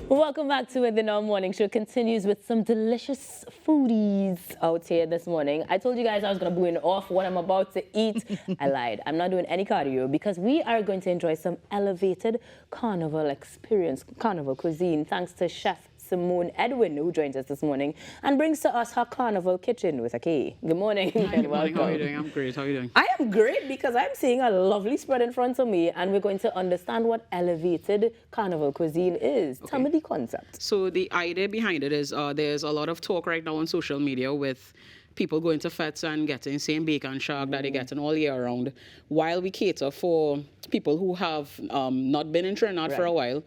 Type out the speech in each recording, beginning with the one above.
Welcome back to it. The Now Morning Show continues with some delicious foodies out here this morning. I told you guys I was going to bring off what I'm about to eat. I lied. I'm not doing any cardio because we are going to enjoy some elevated carnival experience, carnival cuisine, thanks to Chef Simmone Edwin, who joins us this morning and brings to us her carnival kitchen with a K. Good morning. Hi, good morning. How are you doing? I'm great. How are you doing? I am great because I'm seeing a lovely spread in front of me and we're going to understand what elevated carnival cuisine is. Okay. Tell me the concept. So the idea behind it is there's a lot of talk right now on social media with people going to fetes and getting same bacon shark that they get all year round, while we cater for people who have not been in Trinidad for a while.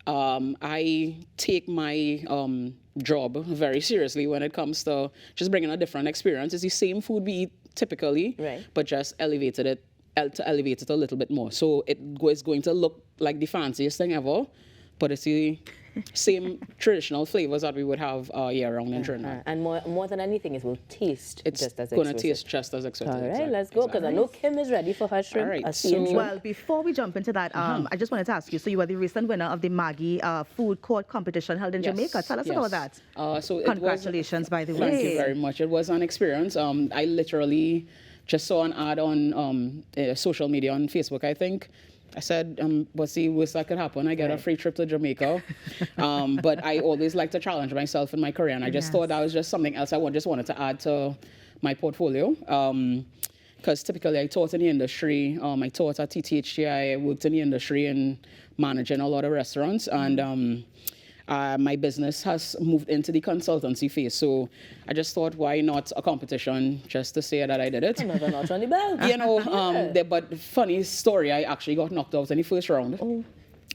I take my job very seriously when it comes to just bringing a different experience. It's the same food we eat typically, but just elevate it a little bit more. So it is going to look like the fanciest thing ever, but it's the same traditional flavors that we would have year-round in Trinidad. And more than anything, it will taste It's just as going exquisite. to taste just as exquisite. All right, let's go, because I know Kim is ready for her shrimp. All right, So, well, before we jump into that, I just wanted to ask you, so you were the recent winner of the Maggie food court competition held in Jamaica. Tell us about that. So Congratulations, by the way. Thank you very much. It was an experience. I literally just saw an ad on social media, on Facebook, I think. I said, what's the worst that could happen? I get a free trip to Jamaica. But I always like to challenge myself in my career. And I just thought that was just something else I just wanted to add to my portfolio. Because typically I taught in the industry. I taught at TTHT. I worked in the industry and managing a lot of restaurants. And my business has moved into the consultancy phase. So I just thought, why not a competition just to say that I did it? another notch on the belt. You know, but funny story, I actually got knocked out in the first round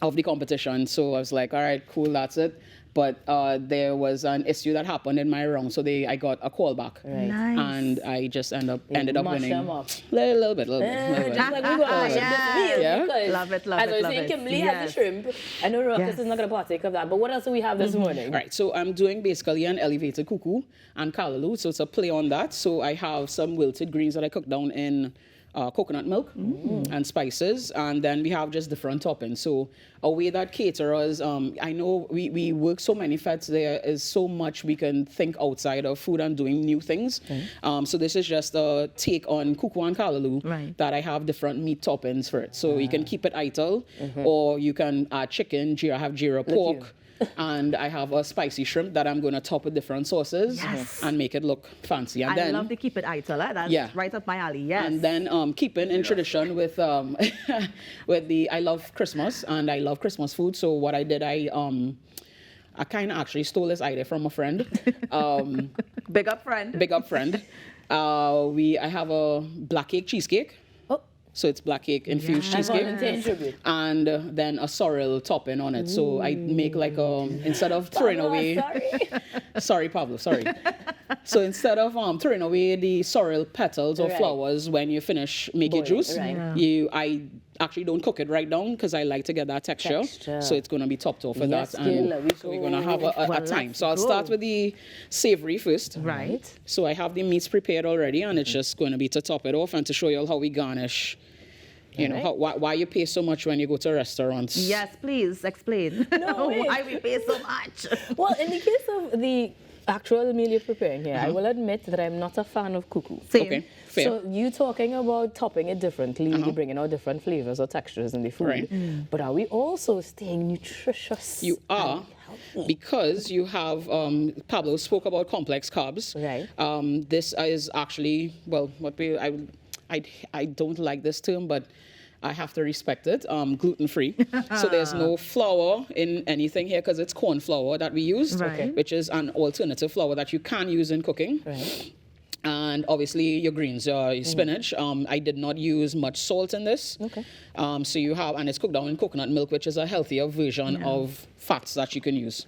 of the competition. So I was like, all right, cool, that's it. But there was an issue that happened in my round, so I got a call back. Right. Nice. And I just ended up winning. Them up. Little bit. Just like we go on Yeah. Love it, love as it, I was love saying, it. Kimberly has the shrimp. I know Ruckus is not going to partake of that, but what else do we have this morning? All right, so I'm doing basically an elevated cuckoo and callaloo, so it's a play on that. So I have some wilted greens that I cook down in coconut milk and spices, and then we have just different toppings. So a way that caterers, I know we work so many fetes, there is so much we can think outside of food and doing new things. So this is just a take on cuckoo and callaloo that I have different meat toppings for it. So you can keep it idle, or you can add chicken, I have jira pork, and I have a spicy shrimp that I'm going to top with different sauces and make it look fancy. And I love to keep it idle. That's right up my alley. Yes. And then keeping in tradition with I love Christmas and I love Christmas food. So what I did, I kind of actually stole this idea from a friend. Big up friend. Big up friend. I have a black cake cheesecake. So it's black cake infused cheesecake, and then a sorrel topping on it. So I make like instead of throwing away. Sorry, Pablo. Sorry. So instead of throwing away the sorrel petals or flowers when you finish making juice, I actually don't cook it right down because I like to get that texture. So it's going to be topped off with that, and so we're going to have a time. So I'll start with the savory first. Right. So I have the meats prepared already, and it's just going to be to top it off and to show you all how we garnish. You know, why you pay so much when you go to restaurants. Yes, please explain why we pay so much. Well, in the case of the actual meal you're preparing here, I will admit that I'm not a fan of cuckoo. Same. Okay, fair. So you talking about topping it differently, bringing out different flavors or textures in the food. But are we also staying nutritious? You are, because you have, Pablo spoke about complex carbs. Right. This is actually, well, I don't like this term, but I have to respect it, gluten-free. So there's no flour in anything here because it's corn flour that we use, which is an alternative flour that you can use in cooking. Right. And obviously your greens, your spinach. I did not use much salt in this. So you have, and it's cooked down in coconut milk, which is a healthier version of fats that you can use.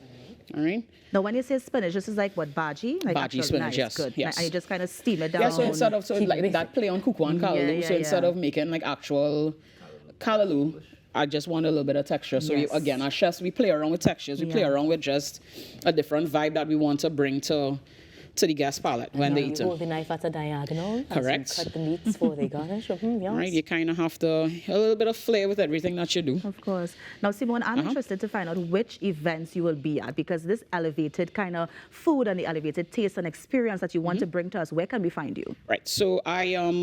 All right. Now, when you say spinach, this is like what, bhaji? Like bhaji spinach, nice, good. yes. And you just kind of steam it down. Yeah, so instead of, like that play on cuckoo and callaloo, so instead of making like actual callaloo, I just want a little bit of texture. So again, as chefs, we play around with textures. We play around with just a different vibe that we want to bring to to the guest palate when they eat You hold them. the knife at a diagonal. Correct. As you cut the meats before they garnish. Yes. Right, you kind of have to a little bit of flair with everything that you do. Of course. Now, Simmone, I'm interested to find out which events you will be at, because this elevated kind of food and the elevated taste and experience that you want to bring to us, where can we find you? Right, so I am,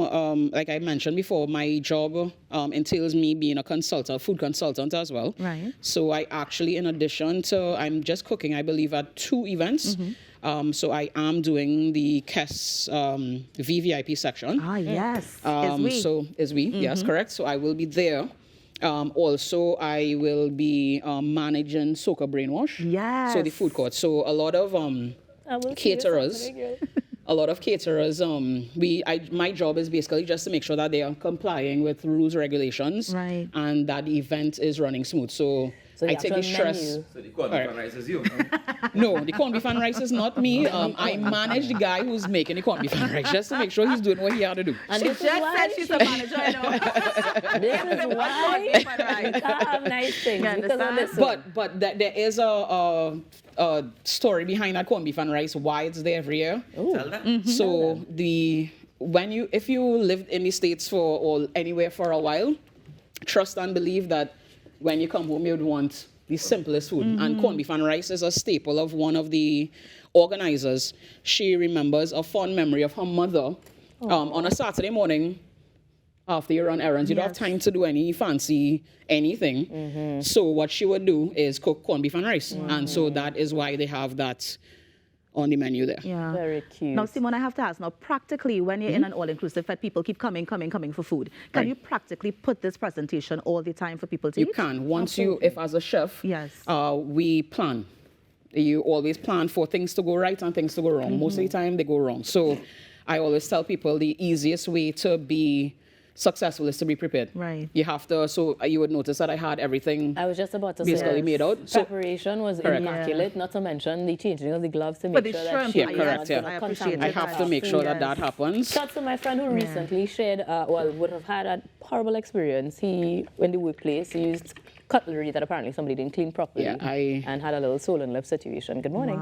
like I mentioned before, my job entails me being a consultant, food consultant as well. Right. So I actually, in addition to, I'm just cooking, I believe, at 2 events. So I am doing the KES VVIP section. Ah, yes. Is we. So is we, yes, correct. So I will be there. Also, I will be managing Soca Brainwash. Yes. So the food court. So a lot of caterers. A lot of caterers, my job is basically just to make sure that they are complying with rules, regulations, Right. and that the event is running smooth. So I take the stress. Menu. So the corned beef and rice is you. No, the corned beef and rice is not me. I manage the guy who's making the corned beef and rice just to make sure he's doing what he had to do. And She this just is why said she's a manager, I know. This is why beef and rice. you can't have nice things You because of understand? this one. But there is a story behind that corned beef and rice, why it's there every year. Tell them. So if you lived in the States or anywhere for a while, trust and believe that when you come home, you'd want the simplest food. And corned beef and rice is a staple of one of the organizers. She remembers a fond memory of her mother on a Saturday morning. After you run errands, you don't have Yes. time to do any fancy anything. So what she would do is cook corned beef and rice. And so that is why they have that on the menu there. Yeah. Very cute. Now, Simmone, I have to ask, now, practically, when you're in an all-inclusive that people keep coming for food, can Right. you practically put this presentation all the time for people to You eat? can. Once if as a chef, Yes. we plan. You always plan for things to go right and things to go wrong. Most of the time, they go wrong. So I always tell people the easiest way to be successful is to be prepared. Right. You have to, so you would notice that I had everything I was just about to say basically made out. So preparation was Correct. immaculate, not to mention the changing of the gloves to But make the sure that shrimp, she Yeah, was correct, not yeah. gonna I appreciate I contaminate have to our make sure that Yes. that happens. Shout to my friend who recently shared, would have had a horrible experience. He, in the workplace, he used cutlery that apparently somebody didn't clean properly Yeah, and had a little soul and love situation. Good morning.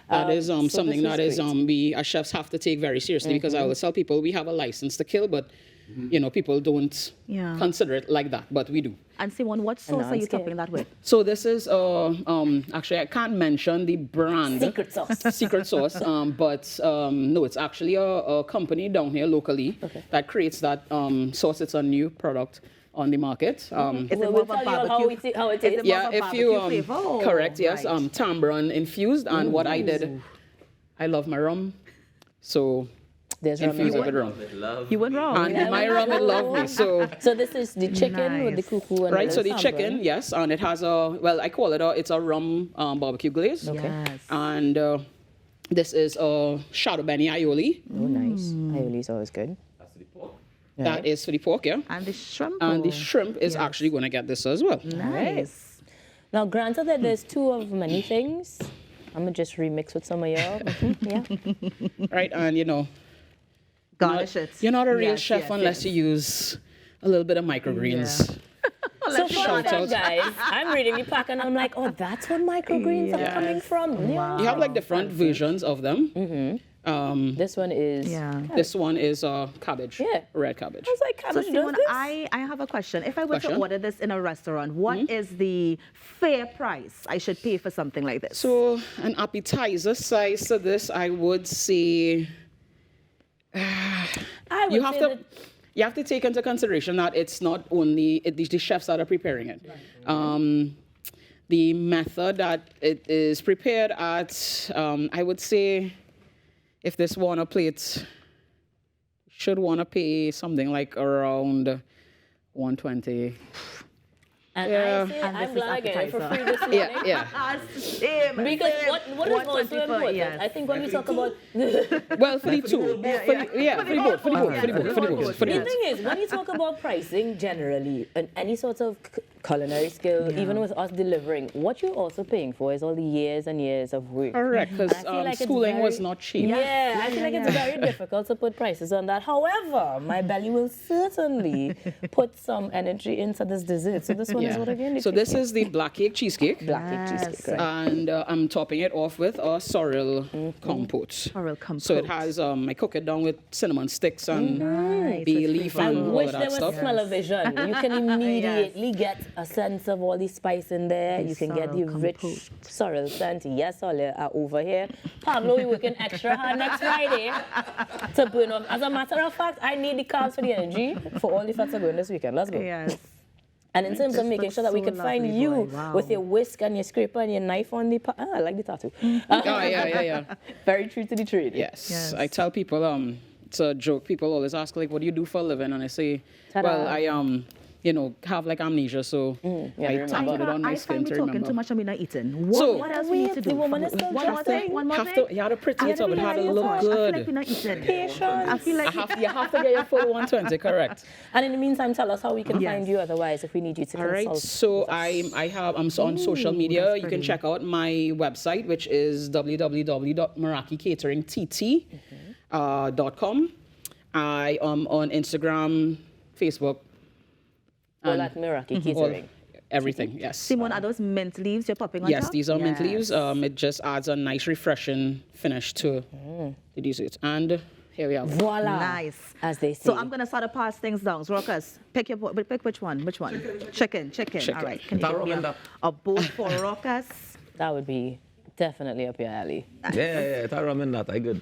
That is So something this that is great. we as chefs have to take very seriously because I always tell people we have a license to kill, but you know people don't Yeah. consider it like that, but we do. And Simmone, what sauce are you non-skin. topping that with? So this is actually I can't mention the brand Secret sauce. secret sauce, but no, it's actually a company down here locally that creates that sauce. It's a new product on the market. Is it We'll more of a tell you all barbecue? how it Is is. it Yeah, more of a if you barbecue flavor? Oh, correct, yes, right. tamarind infused, and what I did, I love my rum, so There's rum infuse in it with rum. With love. You went wrong. And my rum, it love me. So So this is the chicken with the Nice. cuckoo and right, so the tamarind. chicken, yes, and it has I call it it's a rum barbecue glaze, Yes. and this is a shadow benny aioli. Oh, nice. Aioli is always good. That's the pork. That is for the pork, yeah. And the shrimp. And the oh, shrimp is yes. actually going to get this as well. Nice. Now, granted that there's two of many things, I'm going to just remix with some of y'all. Yeah. Right, and Garnish it. you're not a real Yes, chef yes, unless yes. you use a little bit of microgreens. So shout fun out. fact, guys, I'm reading the pack and I'm like, oh, that's what microgreens are coming from. Yeah. You have like different versions of them. This one is. Yeah. This one is cabbage. Yeah. Red cabbage. I was like, So, cabbage does Simmone, this? I have a question. If I were to Question? order this in a restaurant, what is the fair price I should pay for something like this? So an appetizer size to this, I would say I would you have say to that you have to take into consideration that it's not only the chefs that are preparing it. The method that it is prepared at, I would say, if this won a plate, should want to pay something like around 120. and Yeah. I say, And I'm this is glad I get it for free this morning. Yeah, yeah. Same, Because same. what is also 124, important, yes. I think when we talk about Well, for the two, for the both, for the both. the thing is, when you talk about pricing generally, in any sort of culinary skill, even with us delivering. What you're also paying for is all the years and years of work. Correct, because And I feel like it's schooling was very- not cheap. Yeah, I feel like it's very difficult to put prices on that. However, my belly will certainly put some energy into this dessert. So this one is what again? So this is the black cake cheesecake. black cake cheesecake, right? And I'm topping it off with a sorrel compote. Sorrel compote. So it has, I cook it down with cinnamon sticks and Nice. bay It's leaf I and all wish of there that was stuff. smell-o-vision. You can immediately get a sense of all the spice in there. The You can get the sorrel rich compote. sorrel scent. Yes, all are over here. Pablo, we're working extra hard next Friday to burn off. As a matter of fact, I need the carbs for the energy for all the fats are going this weekend. Let's go. Yes. And in terms of This making looks sure that we so can find lovely, you boy. Wow. with your whisk and your scraper and your knife on the I like the tattoo. Oh, yeah. Very true to the trade. Yes. I tell people, it's a joke. People always ask, like, what do you do for a living? And I say, Ta-da. well, I have like amnesia, so yeah, I remember. tattooed it on my I skin find to we talking remember. too much and we're not eating. So- What else we need to do? The woman is still One more jumping. thing? One more Have thing? to, you had to pretty it up. It had to Everything look I I feel like good. we're not eating. Patience. I feel like You have to get your full 120, correct? And in the meantime, tell us how we can Yes. find you otherwise if we need you to All right, consult. so I'm on social media. that's You can pretty. check out my website, which is www.merakicateringtt.com. I am on Instagram, Facebook, All at Meraki all, Catering. everything. Yes. Simmone, are those mint leaves you're popping on Yes, top? these are mint leaves. Yes. It just adds a nice, refreshing finish to the dessert. And here we are. Voila. Nice. As they say. So I'm gonna start to pass things down. So Rockers, pick which one? Chicken. All right. Can you give me a bowl for Rockers? That would be definitely up your alley. Yeah, it's a ramen that I good.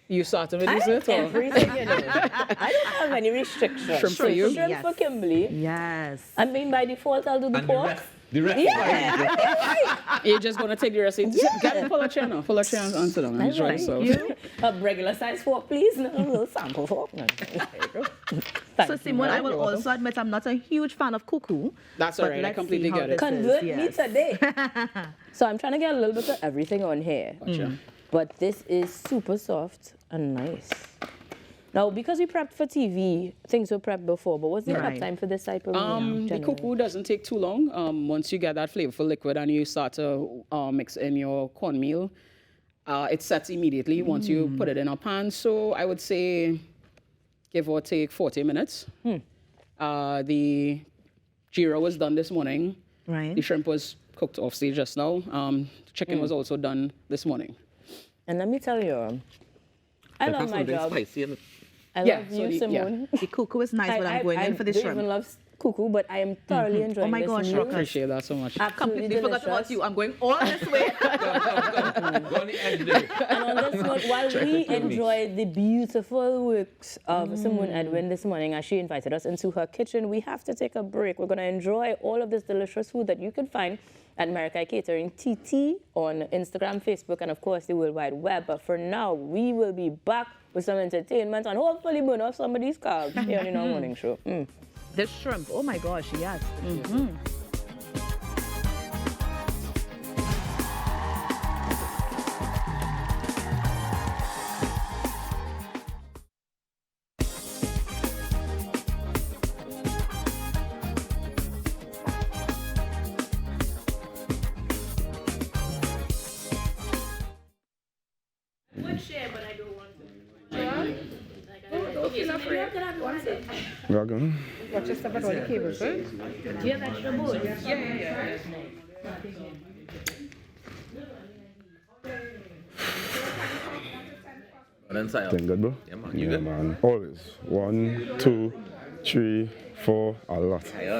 You started with I dessert? have or- everything, I don't have any restrictions. Shrimp for you? Shrimp Yes. for Kimberly. Yes. I mean, by default, I'll do the And the pork. rest. The rest. Yeah. You're just going to take the receipt. Get a full of chair now. Full of chair and sit down and enjoy yourself. A regular size fork, please. No, a little sample fork. No. There you go. So Thank you. Simmone, I will You're welcome. also admit I'm not a huge fan of cuckoo. That's all but right, I let's completely see how get it. this is, Convert me yes. today. So I'm trying to get a little bit of everything on here. Gotcha. But this is super soft and nice. Now, because we prepped for TV, things were prepped before, but what's the prep Right. time for this type of The generally? cuckoo doesn't take too long. Once you get that flavorful liquid and you start to mix in your cornmeal, it sets immediately once you put it in a pan. So I would say give or take 40 minutes. The jira was done this morning. Right. The shrimp was cooked off stage just now. The chicken was also done this morning. And let me tell you, I love my job. Spicy, and I Yeah, love so you, the- Simone. The cuckoo is nice, but I'm going in for the I don't shrimp. even love cuckoo, but I am thoroughly enjoying my this gosh, meal. Rockers. Appreciate that so much. Absolutely Completely forgot delicious. about you. I'm going all this way. go on the edge there. And on this note, while we enjoyed the beautiful works of Simmone Edwin this morning as she invited us into her kitchen, we have to take a break. We're going to enjoy all of this delicious food that you can find at Merakai Catering TT on Instagram, Facebook, and of course the World Wide Web. But for now, we will be back with some entertainment and hopefully burn off some of these carbs here in our morning show. The shrimp. Oh my gosh, yes. Welcome. And then say, Think good, bro? Yeah, man, you Yeah, good? man. Always. 1, 2, 3, 4, a lot. Yeah,